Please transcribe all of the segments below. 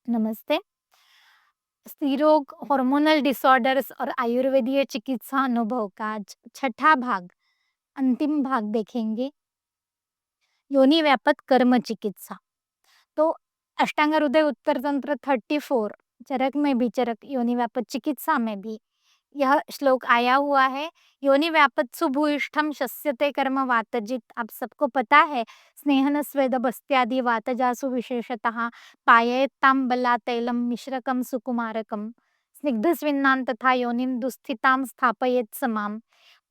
नमस्ते। स्त्री रोग, हार्मोनल डिसऑर्डर्स और आयुर्वेदीय चिकित्सा अनुभव का आज छठा भाग, अंतिम भाग देखेंगे। योनि व्यापक कर्म चिकित्सा। तो अष्टांग हृदय उत्तर तंत्र 34 चरक में भी, चरक योनि व्यापक चिकित्सा में भी यह श्लोक आया हुआ है। योनि व्यापत्सु भूयिष्ठम शस्यते कर्म वातजित। आप सबको पता है, स्नेहन स्वेद बस्त्यादि वातजासु विशेषतः पायेत्ताम बला तैलम मिश्रकम सुकुमारकम स्निग्ध स्विन्नान तथा योनिम दुस्थिताम स्थापयेत समाम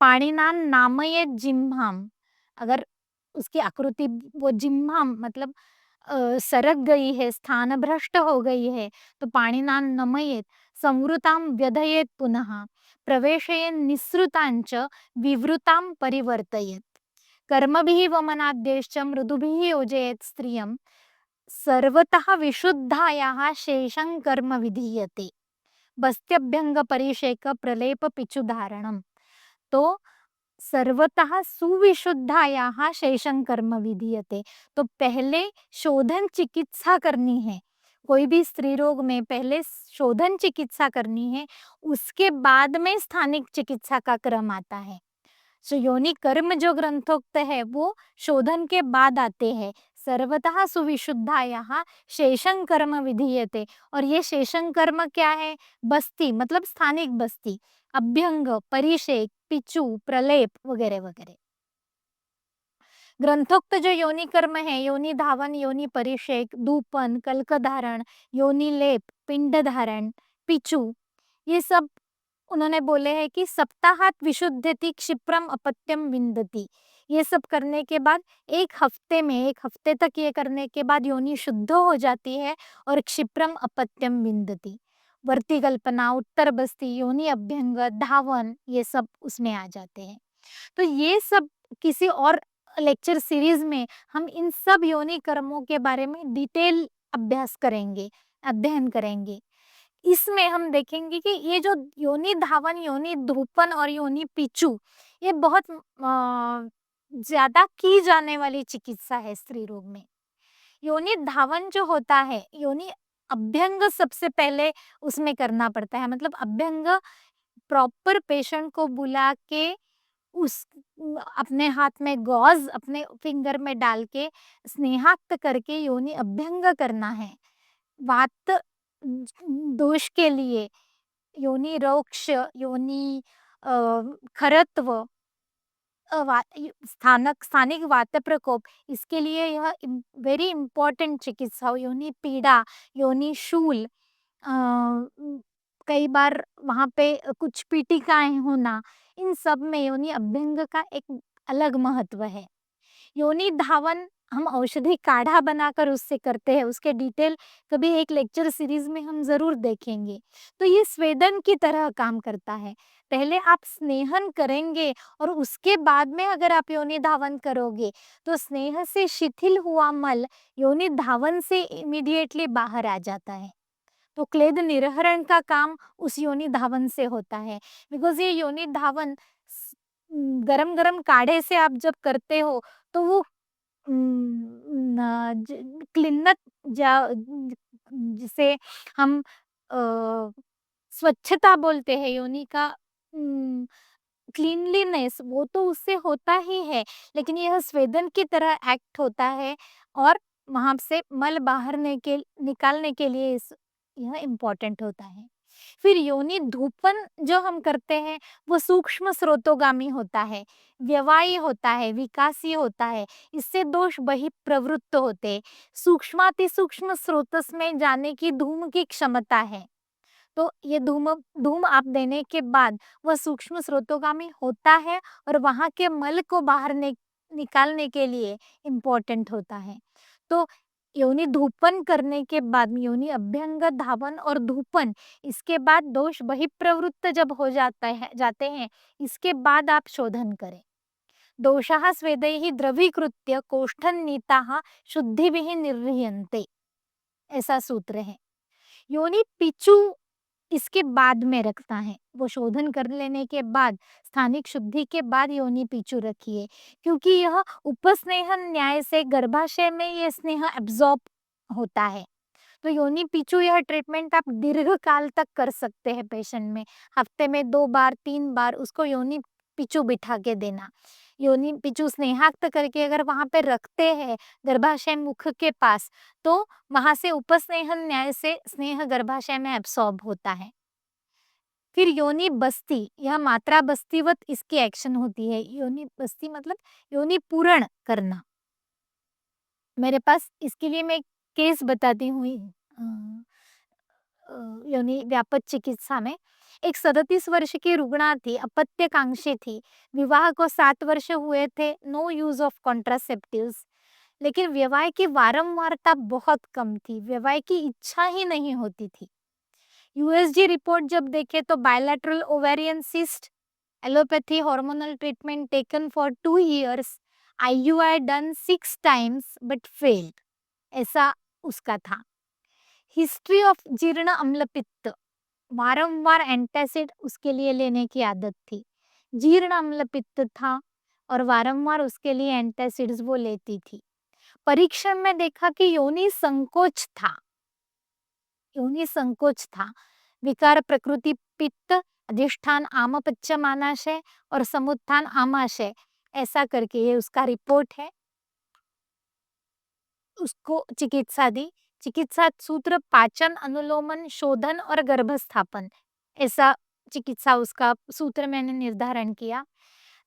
पाणिनान नामयेत जिह्वाम। अगर उसकी आकृति, वो जिह्वाम मतलब सरक गई है, स्थान भ्रष्ट हो गई है, तो पाणिनान नमयेत संवृतां व्यधयेत पुनः प्रवेशयेन् निःसृतांच विवृतां परिवर्तयेत् कर्मभिः वमनाद्यश्च मृदुभिः योजयेत् स्त्रियं सर्वतः विशुद्धायाः शेषं कर्म विधीयते बस्त्यभ्यंग परिषेक प्रलेप पिचुधारणम। तो सर्वतः सुविशुद्धायाः शेषं कर्म विधीयते, तो पहले शोधन चिकित्सा करनी है। कोई भी स्त्री रोग में पहले शोधन चिकित्सा करनी है, उसके बाद में स्थानिक चिकित्सा का क्रम आता है। सो योनि कर्म जो ग्रंथोक्त है वो शोधन के बाद आते हैं। सर्वतः सुविशुद्धायाः शेषं कर्म विधीयते, और ये शेषं कर्म क्या है? बस्ती मतलब स्थानिक बस्ती, अभ्यंग, परिषेक, पिचु, प्रलेप वगैरह वगैरह। ग्रंथोक्त जो योनि कर्म है, योनि धावन, योनि परिषेक, धूपन, कल्क धारण, योनि लेप, पिंड धारण, पिचु, ये सब उन्होंने बोले हैं कि सप्ताहात विशुद्धति क्षिप्रम अपत्यम विंदति। ये सब करने के बाद एक हफ्ते तक ये करने के बाद योनि शुद्ध हो जाती है और क्षिप्रम अपत्यम विंदति। वर्ती कल्पना, उत्तर बस्ती, योनि अभ्यंग, धावन, ये सब उसमें आ जाते हैं। तो ये सब किसी और लेक्चर सीरीज में हम इन सब योनि कर्मों के बारे में डिटेल अभ्यास करेंगे, अध्ययन करेंगे। इसमें हम देखेंगे कि ये जो योनि धावन, योनि धूपन और योनि पिचु, ये बहुत ज्यादा की जाने वाली चिकित्सा है स्त्री रोग में। योनि धावन जो होता है, योनि अभ्यंग सबसे पहले उसमें करना पड़ता है। मतलब अभ्यंग प्रॉपर पेशेंट को बुला के उस अपने हाथ में गॉज अपने फिंगर में डाल के स्नेहाक्त करके योनि अभ्यंग करना है। वात दोष के लिए योनि रोक्ष, योनि खरत्व, स्थानिक वात प्रकोप, इसके लिए यह वेरी इंपॉर्टेंट चिकित्सा हो। योनि पीड़ा, योनि शूल, कई बार वहां पे कुछ पीटिकाएं होना, इन सब में योनि अभ्यंग का एक अलग महत्व है। योनि धावन हम औषधि काढ़ा बनाकर उससे करते हैं, उसके डिटेल कभी एक लेक्चर सीरीज में हम जरूर देखेंगे। तो ये स्वेदन की तरह काम करता है। पहले आप स्नेहन करेंगे और उसके बाद में अगर आप योनि धावन करोगे, तो स्नेह से शिथिल हुआ मल योनि धावन से इमीडिएटली बाहर आ जाता है। तो क्लेद निर्हरण का काम उस योनि धावन से होता है। बिकॉज ये योनि धावन गरम गरम काढ़े से आप जब करते हो, तो वो क्लिन्नत, जिसे हम अ, स्वच्छता बोलते हैं योनि का, क्लीनलीनेस, वो तो उससे होता ही है, लेकिन यह स्वेदन की तरह एक्ट होता है और वहां से मल बाहर निकालने के लिए यह इम्पोर्टेंट होता है। फिर योनि धूपन जो हम करते हैं, वो सूक्ष्म स्रोतोगामी होता है, व्यवायी होता है, विकासी होता है। इससे दोष बहिप्रवृत्त होते, सूक्ष्माति सूक्ष्म स्रोतस में जाने की धूम की क्षमता है। तो ये धूम धूम आप देने के बाद वह सूक्ष्म स्रोतोगामी होता है और वहां के मल को बाहर निकालने के लिए इम्पोर्टेंट होता है। तो योनि धूपन करने के बाद, योनि अभ्यंग, धावन और धूपन, इसके बाद दोष बहिप्रवृत्त जब हो जाते हैं, इसके बाद आप शोधन करें। दोषाः स्वेदैः द्रवीकृत्य कोष्ठन्नीताः शुद्धिभिः निर्ह्रियन्ते, ऐसा सूत्र है। योनि पिचु इसके बाद में रखता है, वो शोधन कर लेने के बाद, स्थानिक शुद्धि के बाद योनि पिचु रखिए, क्योंकि यह उपस्नेहन न्याय से गर्भाशय में ये स्नेह एब्जॉर्ब होता है। तो योनि पिचू यह ट्रीटमेंट आप दीर्घकाल तक कर सकते हैं पेशेंट में। हफ्ते में 2 बार, 3 बार उसको योनि पिचू बिठा के देना। योनि पिचू स्नेहाक्त करके अगर वहाँ पे रखते हैं गर्भाशय मुख के पास, तो वहाँ से उपस्नेहन न्याय से स्नेह गर्भाशय में एब्सॉर्ब होता है। फिर योनि बस्ती, यह मात्रा बस्तीवत इसकी एक्शन होती है। योनि बस्ती मतलब योनि पूर्ण करना। मेरे पास इसके लिए मैं एक केस बताती हूँ। योनि व्यापक चिकित्सा में एक 37 वर्ष की रुग्णा थी, अपत्यकांक्षी थी। विवाह को 7 वर्ष हुए थे, नो यूज ऑफ कॉन्ट्रासेप्टिव्स, लेकिन विवाह की वारंवारता बहुत कम थी, विवाह की इच्छा ही नहीं होती थी। यूएसजी रिपोर्ट जब देखे तो bilateral ovarian cyst, allopathy hormonal treatment taken for 2 years, IUI done 6 times but failed, ऐसा उसका था। हिस्ट्री ऑफ जीर्ण अम्ल पित्त, वारंवार एंटासिड उसके लिए लेने की आदत थी। जीर्ण अम्ल पित्त था और वारंवार उसके लिए एंटासिड्स वो लेती थी। परीक्षण में देखा कि योनि संकोच था, योनि संकोच था। विकार प्रकृति पित्त, अधिष्ठान आमपच्यमानाशय और समुत्थान आमाशय, ऐसा करके ये उसका रिपोर्ट है। उसको चिकित्सा दी। चिकित्सा सूत्र पाचन, अनुलोमन, शोधन और गर्भस्थापन, ऐसा चिकित्सा उसका सूत्र मैंने निर्धारण किया।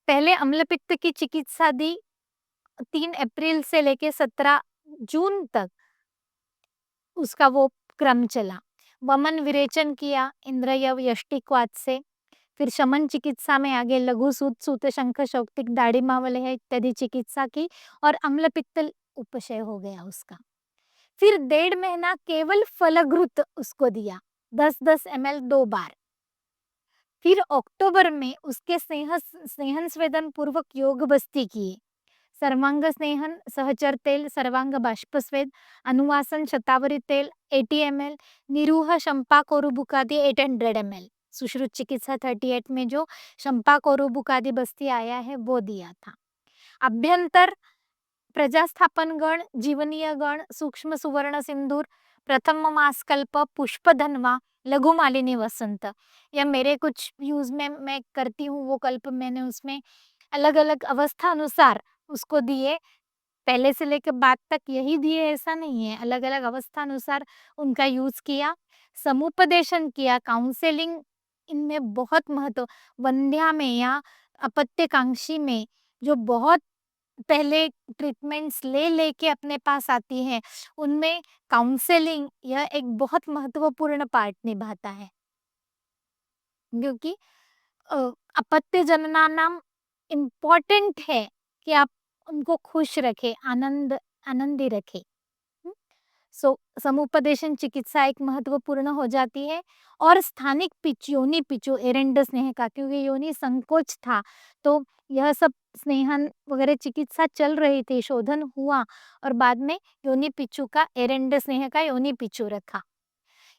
पहले अम्लपित्त की चिकित्सा दी, 3 अप्रैल से लेके 17 जून तक उसका वो क्रम चला। वमन विरेचन किया इंद्रयव यष्टिक्वात से। फिर शमन चिकित्सा में आगे लघु सूत, सूत शंख, शौक्तिक, दाढ़ी इत्यादि चिकित्सा की और अम्लपित्त उपशय हो गया उसका। फिर 1.5 महीना केवल फलघृत उसको दिया, 10-10 ml 2 बार। फिर अक्टूबर में उसके स्नेहन स्वेदन पूर्वक योग बस्ती किए। सर्वांग स्नेहन, सहचर तेल, सर्वांग बाष्पस्वेद, अनुवासन शतावरी तेल 80 ml, निरूह शंपा कोरुबुकादि 800 ml। सुश्रुत चिकित्सा 38 में जो शंपा कोरुबुकादि बस्ती आया है वो दिया था। अभ्यंतर प्रजास्थापन गण, जीवनीय गण, सूक्ष्म सुवर्ण सिंदूर, प्रथम मासकल्प, पुष्पधनवा, लघु मालिनी वसंत, या मेरे कुछ यूज में मैं करती हूँ वो कल्प मैंने उसमें अलग अलग अवस्था अनुसार उसको दिए। पहले से लेकर बाद तक यही दिए ऐसा नहीं है, अलग अलग अवस्था अनुसार उनका यूज किया। समुपदेशन किया, काउंसलिंग इनमें बहुत महत्व। वंध्या में या अपत्यकांक्षी में जो बहुत पहले ट्रीटमेंट्स ले लेके अपने पास आती है, उनमें काउंसलिंग यह एक बहुत महत्वपूर्ण पार्ट निभाता है। क्योंकि अ, अपत्य जनना नाम इम्पोर्टेंट है कि आप उनको खुश रखें, आनंदी रखें। सो समुपदेशन चिकित्सा एक महत्वपूर्ण हो जाती है। और स्थानिक पिच, योनि पिचू, एरेंड स्नेह का, क्योंकि योनि संकोच था तो यह सब स्नेहन वगैरह चिकित्सा चल रही थी, शोधन हुआ और बाद में योनि पिचू का, एरेंड स्नेह का योनि पिचू रखा।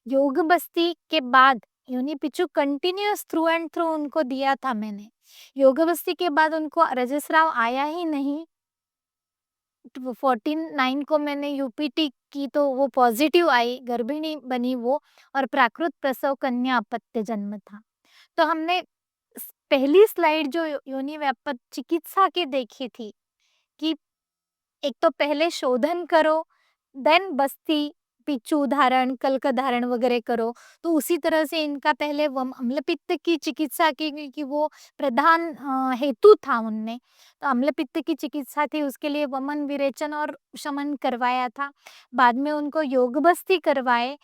योग बस्ती के बाद योनि पिचू कंटिन्यूअस थ्रू एंड थ्रू उनको दिया था मैंने। योग बस्ती के बाद उनको रजस्राव आया ही नहीं। 14/9 को मैंने यूपीटी की तो वो पॉजिटिव आई, गर्भिणी बनी वो, और प्राकृत प्रसव कन्या अपत्य जन्म था। तो हमने पहली स्लाइड जो योनि व्यापक चिकित्सा की देखी थी कि एक तो पहले शोधन करो, देन बस्ती, पिच्चू धारण, कल्क धारण वगैरह करो। तो उसी तरह से इनका पहले अम्लपित्त की चिकित्सा की, क्योंकि वो प्रधान हेतु था उनमें। तो अम्लपित्त की चिकित्सा थी, उसके लिए वमन विरेचन और शमन करवाया था। बाद में उनको योग बस्ती करवाए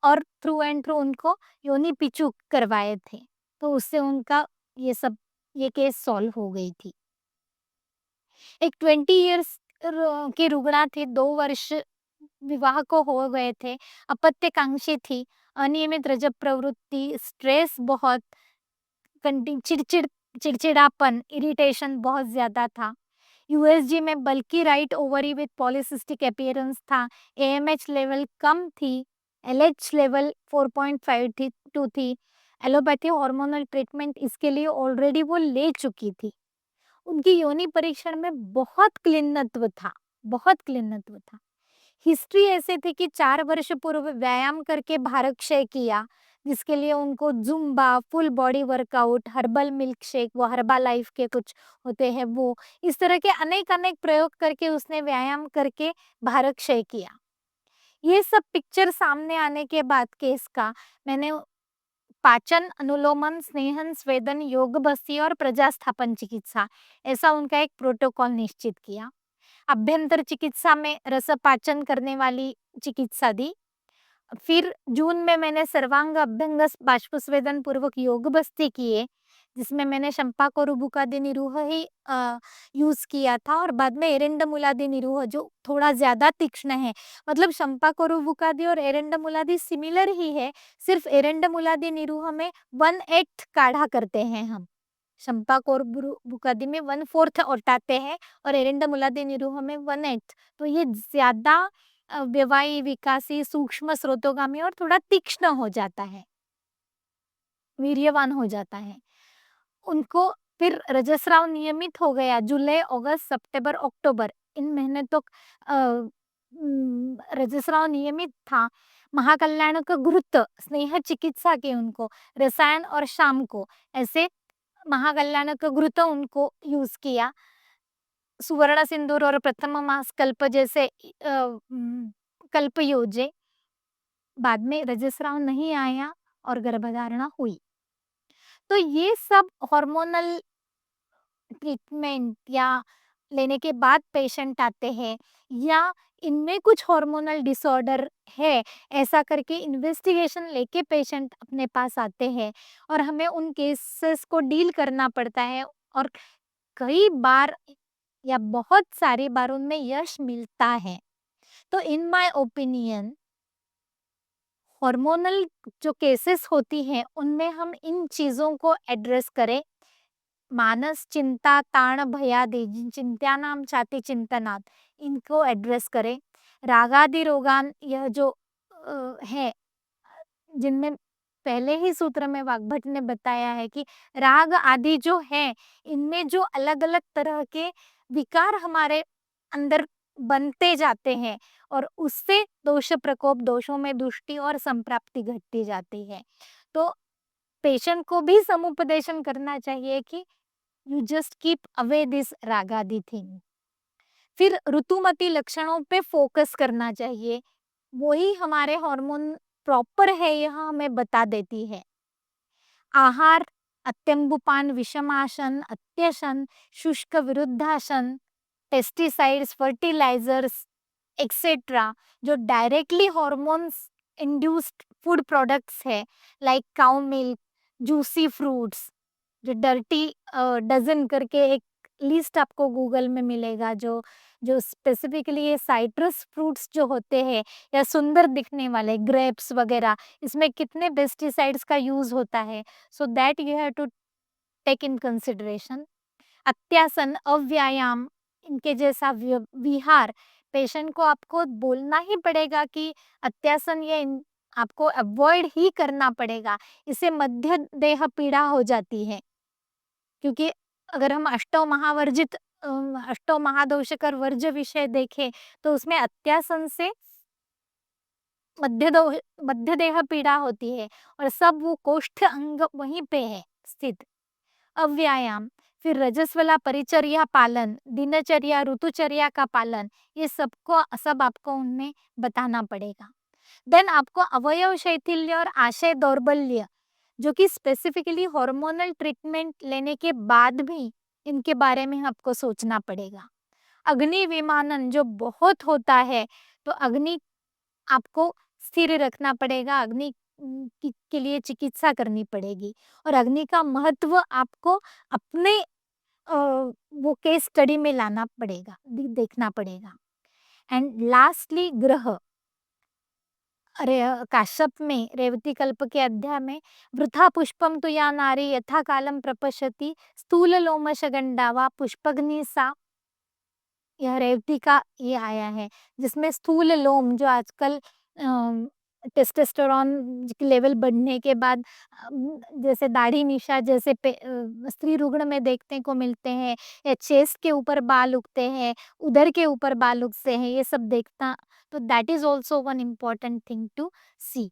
और थ्रू एंड थ्रू उनको योनि पिचू करवाए थे। तो उससे उनका ये केस सॉल्व हो गई थी। एक 20 इयर्स की रुग्णा थी, 2 वर्ष विवाह को हो गए थे, अपत्यकांक्षी थी, अनियमित रजब प्रवृत्ति, स्ट्रेस बहुत, चिड़चिड़ापन, इरिटेशन बहुत ज्यादा था। यूएसजी में बल्कि right ovary with polycystic appearance था, एएमएच लेवल कम थी, एलएच लेवल 4.52 थी। एलोपैथी हार्मोनल ट्रीटमेंट इसके लिए ऑलरेडी वो ले चुकी थी। उनकी योनि परीक्षण में बहुत क्लीनत्व था, बहुत क्लीनत्व था। हिस्ट्री ऐसे थी कि 4 वर्ष पूर्व व्यायाम करके भारक्षय किया, जिसके लिए उनको Zumba, full body workout, herbal milk shake, वो हर्बा लाइफ के कुछ होते हैं वो, इस तरह के अनेक-अनेक प्रयोग करके उसने व्यायाम करके भारक्षय किया। ये सब पिक्चर सामने आने के बाद केस का मैंने पाचन, अनुलोमन, स्नेहन, स्वेदन, योग बस्ती और प्रजास्थापन चिकित्सा, ऐसा उनका एक प्रोटोकॉल निश्चित किया। अभ्यंतर चिकित्सा में रसपाचन करने वाली चिकित्सा दी। फिर जून में मैंने सर्वांग अभ्यंग बाष्पस्वेदन पूर्वक योग बस्ती किए, जिसमें मैंने शंपाकोरुबुकादि निरूह ही यूज किया था, और बाद में एरेंडमुलादि निरूह जो थोड़ा ज्यादा तीक्ष्ण है। मतलब शंपाकोरुबुकादि और एरेंडमुलादि सिमिलर ही है, सिर्फ एरेंडमुलादि निरूह में 1/8 काढ़ा करते हैं हम। शंपाकोरुबुकादि में 1/4 औटाते हैं और एरेंडमुलादि निरूह में 1/8। तो ये ज्यादा व्यवायी, विकासी, सूक्ष्म, स्रोतोगामी और थोड़ा तीक्ष्ण हो जाता है, वीर्यवान हो जाता है। उनको फिर रजस्राव नियमित हो गया, जुलाई, अगस्त, सितंबर, अक्टूबर, इन महीने तो रजस्राव नियमित था। महाकल्याणक घृत स्नेह चिकित्सा की उनको, रसायन और शाम को, ऐसे महाकल्याणक घृत उनको यूज किया। सुवर्ण सिंदूर और प्रथम मास कल्प जैसे कल्प योजे। बाद में रजस्राव नहीं आया और गर्भधारणा हुई। तो ये सब हार्मोनल ट्रीटमेंट या लेने के बाद पेशेंट आते हैं, या इनमें कुछ हार्मोनल डिसऑर्डर है, ऐसा करके इन्वेस्टिगेशन लेके पेशेंट अपने पास आते हैं, और हमें उन केसेस को डील करना पड़ता है, और कई बार या बहुत सारी बार उनमें यश मिलता है। तो इन माय ओपिनियन हार्मोनल जो केसेस होती हैं उनमें हम इन चीजों को एड्रेस करें। मानस, चिंता, ताण, भयादि, जिन चिंत्यानां चाति चिंतनात्, इनको एड्रेस करें। रागादि रोगान, यह जो है, जिनमें पहले ही सूत्र में वाग्भट ने बताया है कि राग आदि जो है, इनमें जो अलग अलग तरह के विकार हमारे अंदर बनते जाते हैं, और उससे दोष प्रकोप, दोषों में दुष्टि और संप्राप्ति घटती जाती है। तो पेशेंट को भी समुपदेशन करना चाहिए कि you just keep away this रागादि थिंग। फिर ऋतुमती लक्षणों पे फोकस करना चाहिए, वही हमारे हार्मोन प्रॉपर है यह हमें बता देती है। आहार, अत्यंबुपान, विषमासन, अत्यशन, शुष्क विरुद्धासन, पेस्टिसाइड्स, फर्टिलाइजर्स एक्सेट्रा, जो directly hormones induced food products है, like cow milk, juicy fruits, जो डर्टी डजन करके एक लिस्ट आपको गूगल में मिलेगा, जो जो स्पेसिफिकली ये साइट्रस फ्रूट्स जो होते हैं, या सुंदर दिखने वाले ग्रेप्स वगैरह, इसमें कितने पेस्टिसाइड्स का यूज होता है, so that you have to take in consideration. अत्यासन, अव्यायाम, इनके जैसा विहार, पेशेंट को आपको बोलना ही पड़ेगा कि अत्यासन ये आपको अवॉइड ही करना पड़ेगा, इससे मध्य देह पीड़ा हो जाती है। क्योंकि अगर हम अष्टौ महावर्जित अष्टौ महादोषकर वर्ज्य विषय देखें, तो उसमें अत्यासन से मध्य देह पीड़ा होती है, और सब वो कोष्ठ अंग वहीं पे है स्थित। अव्यायाम, फिर रजस्वला परिचर्या पालन, दिनचर्या, ऋतुचर्या का पालन, ये सब आपको उनमें बताना पड़ेगा। देन आपको अवयव शैथिल्य और आशय दौर्बल्य, जो कि स्पेसिफिकली हार्मोनल ट्रीटमेंट लेने के बाद भी इनके बारे में आपको सोचना पड़ेगा। अग्नि विमानन जो बहुत होता है, तो अग्नि आपको स्थिर रखना पड़ेगा, अग्नि के लिए चिकित्सा करनी पड़ेगी, और अग्नि का महत्व आपको अपने वो केस स्टडी में लाना पड़ेगा, देखना पड़ेगा। एंड लास्टली ग्रह, अरे काश्यप में रेवती कल्प के अध्याय में, वृथा पुष्पम तु या नारी यथा कालम प्रपश्यति, स्थूल लोमश गंडावा पुष्पग्नि सा, यह रेवती का ये आया है, जिसमें स्थूल लोम जो आजकल टेस्टोस्टेरोन की लेवल बढ़ने के बाद जैसे दाढ़ी मीशा जैसे स्त्री रुग्ण में देखने को मिलते हैं, या चेस्ट के ऊपर बाल उगते हैं, उदर के ऊपर बाल उगते हैं, ये सब देखना, तो that is also one important thing to see.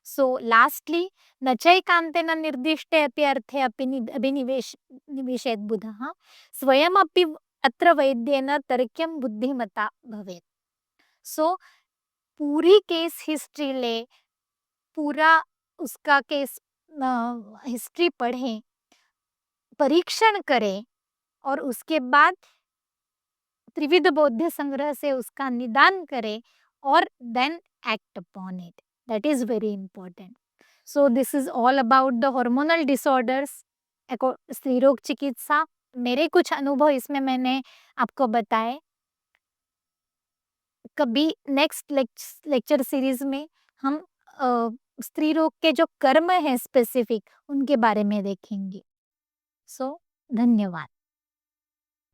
So lastly, न चैकान्तेन निर्दिष्टे अपि अर्थे अपि निवेशेत् बुधः, स्वयमपि अत्र वैद्येन तर्क्यं बुद्धिमता भवेत्। सो पूरी केस हिस्ट्री ले, पूरा उसका केस हिस्ट्री पढ़ें, परीक्षण करें, और उसके बाद त्रिविध बौद्ध संग्रह से उसका निदान करें, और then act upon it. That is very important. So this is all about the hormonal disorders, स्त्री रोग चिकित्सा। मेरे कुछ अनुभव इसमें मैंने आपको बताए। कभी नेक्स्ट लेक्चर सीरीज में हम स्त्री रोग के जो कर्म है स्पेसिफिक, उनके बारे में देखेंगे। सो धन्यवाद।